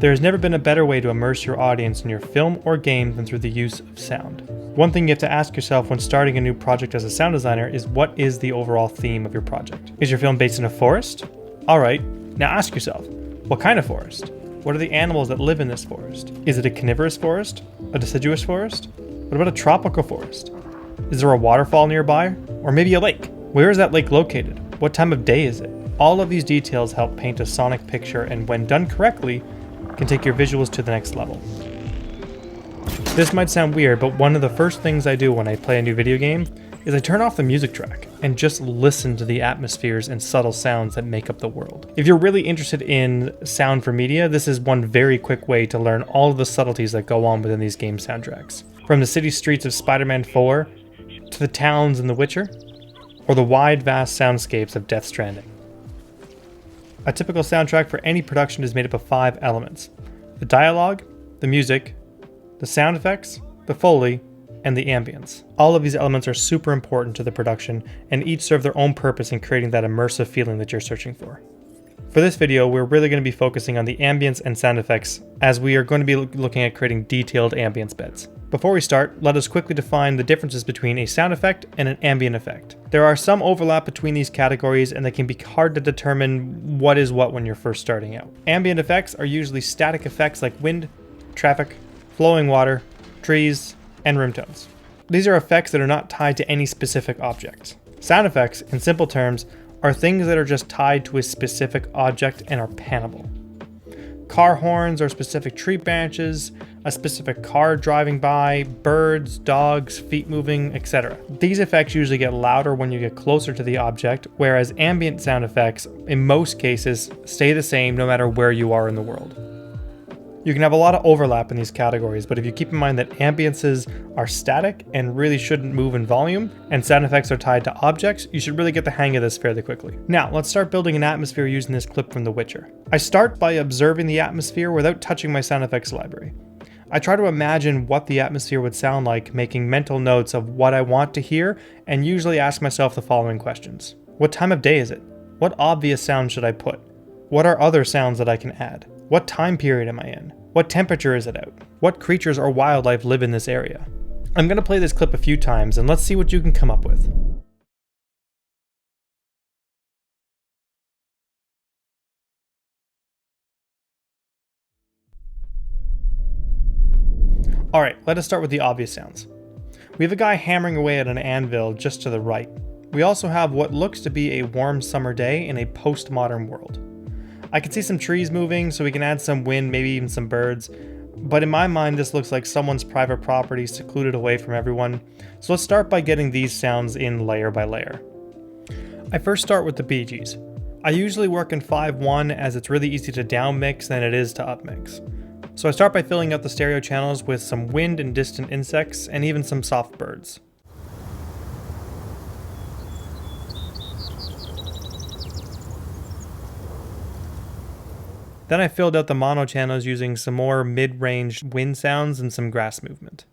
There has never been a better way to immerse your audience in your film or game than through the use of sound. One thing you have to ask yourself when starting a new project as a sound designer is, what is the overall theme of your project? Is your film based in a forest? Alright, now ask yourself, what kind of forest? What are the animals that live in this forest? Is it a carnivorous forest? A deciduous forest? What about a tropical forest? Is there a waterfall nearby? Or maybe a lake? Where is that lake located? What time of day is it? All of these details help paint a sonic picture, and when done correctly, can take your visuals to the next level. This might sound weird, but one of the first things I do when I play a new video game is I turn off the music track and just listen to the atmospheres and subtle sounds that make up the world. If you're really interested in sound for media, this is one very quick way to learn all of the subtleties that go on within these game soundtracks. From the city streets of Spider-Man 4, to the towns in The Witcher, or the wide, vast soundscapes of Death Stranding. A typical soundtrack for any production is made up of 5 elements: the dialogue, the music, the sound effects, the Foley, and the ambience. All of these elements are super important to the production, and each serve their own purpose in creating that immersive feeling that you're searching for. For this video, we're really going to be focusing on the ambience and sound effects, as we are going to be looking at creating detailed ambience beds. Before we start, let us quickly define the differences between a sound effect and an ambient effect. There are some overlap between these categories, and they can be hard to determine what is what when you're first starting out. Ambient effects are usually static effects like wind, traffic, flowing water, trees, and room tones. These are effects that are not tied to any specific object. Sound effects, in simple terms, are things that are just tied to a specific object and are panable. Car horns are specific tree branches, a specific car driving by, birds, dogs, feet moving, etc. These effects usually get louder when you get closer to the object, whereas ambient sound effects, in most cases, stay the same no matter where you are in the world. You can have a lot of overlap in these categories, but if you keep in mind that ambiences are static and really shouldn't move in volume, and sound effects are tied to objects, you should really get the hang of this fairly quickly. Now, let's start building an atmosphere using this clip from The Witcher. I start by observing the atmosphere without touching my sound effects library. I try to imagine what the atmosphere would sound like, making mental notes of what I want to hear, and usually ask myself the following questions. What time of day is it? What obvious sound should I put? What are other sounds that I can add? What time period am I in? What temperature is it out? What creatures or wildlife live in this area? I'm going to play this clip a few times, and let's see what you can come up with. Alright, let us start with the obvious sounds. We have a guy hammering away at an anvil just to the right. We also have what looks to be a warm summer day in a postmodern world. I can see some trees moving, so we can add some wind, maybe even some birds, but in my mind this looks like someone's private property secluded away from everyone, so let's start by getting these sounds in layer by layer. I first start with the Bee Gees. I usually work in 5/1 as it's really easy to down mix than it is to up mix. So I start by filling out the stereo channels with some wind and distant insects, and even some soft birds. Then I filled out the mono channels using some more mid-range wind sounds and some grass movement.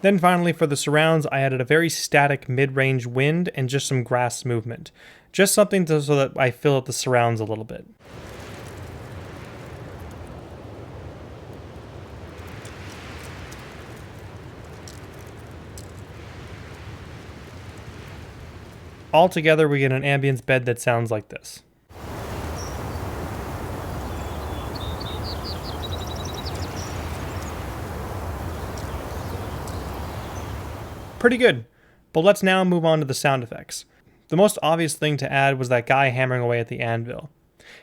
Then finally for the surrounds, I added a very static mid-range wind and just some grass movement. Just something so that I fill out the surrounds a little bit. Altogether, we get an ambience bed that sounds like this. Pretty good, but let's now move on to the sound effects. The most obvious thing to add was that guy hammering away at the anvil.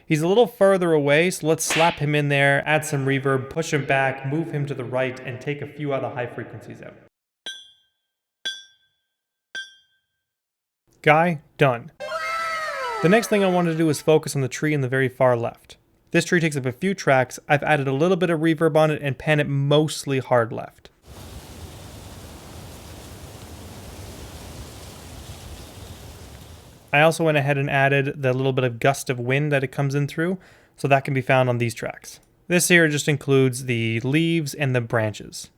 He's a little further away, so let's slap him in there, add some reverb, push him back, move him to the right, and take a few other high frequencies out. Guy, done. The next thing I wanted to do is focus on the tree in the very far left. This tree takes up a few tracks. I've added a little bit of reverb on it and pan it mostly hard left. I also went ahead and added the little bit of gust of wind that it comes in through, so that can be found on these tracks. This here just includes the leaves and the branches.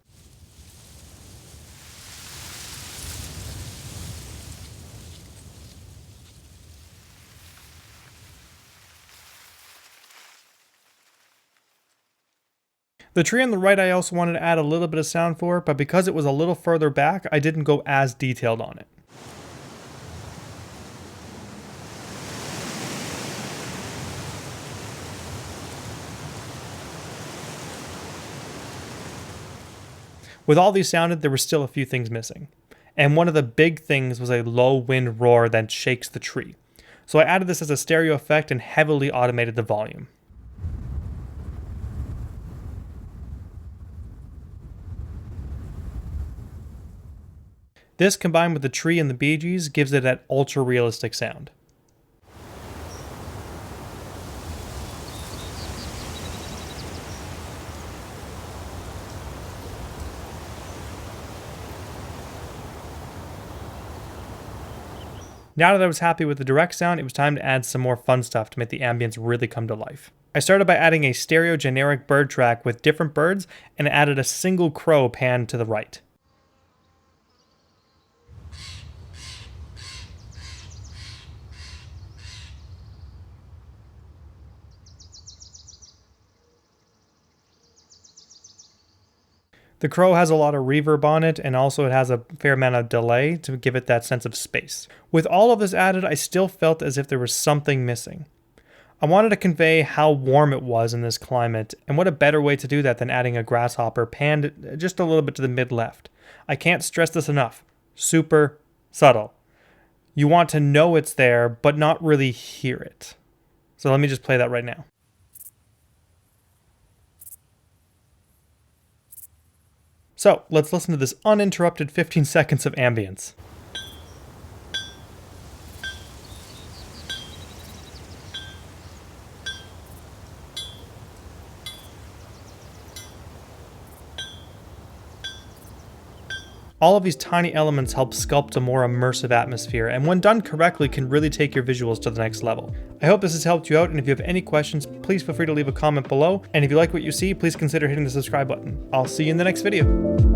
The tree on the right I also wanted to add a little bit of sound for, but because it was a little further back, I didn't go as detailed on it. With all these sounded, there were still a few things missing. And one of the big things was a low wind roar that shakes the tree. So I added this as a stereo effect and heavily automated the volume. This combined with the tree and the Bee Gees gives it that ultra realistic sound. Now that I was happy with the direct sound, it was time to add some more fun stuff to make the ambience really come to life. I started by adding a stereo generic bird track with different birds and added a single crow panned to the right. The crow has a lot of reverb on it, and also it has a fair amount of delay to give it that sense of space. With all of this added, I still felt as if there was something missing. I wanted to convey how warm it was in this climate, and what a better way to do that than adding a grasshopper panned just a little bit to the mid-left. I can't stress this enough. Super subtle. You want to know it's there, but not really hear it. So let me just play that right now. So let's listen to this uninterrupted 15 seconds of ambience. All of these tiny elements help sculpt a more immersive atmosphere, and when done correctly can really take your visuals to the next level. I hope this has helped you out, and if you have any questions, please feel free to leave a comment below, and if you like what you see, please consider hitting the subscribe button. I'll see you in the next video.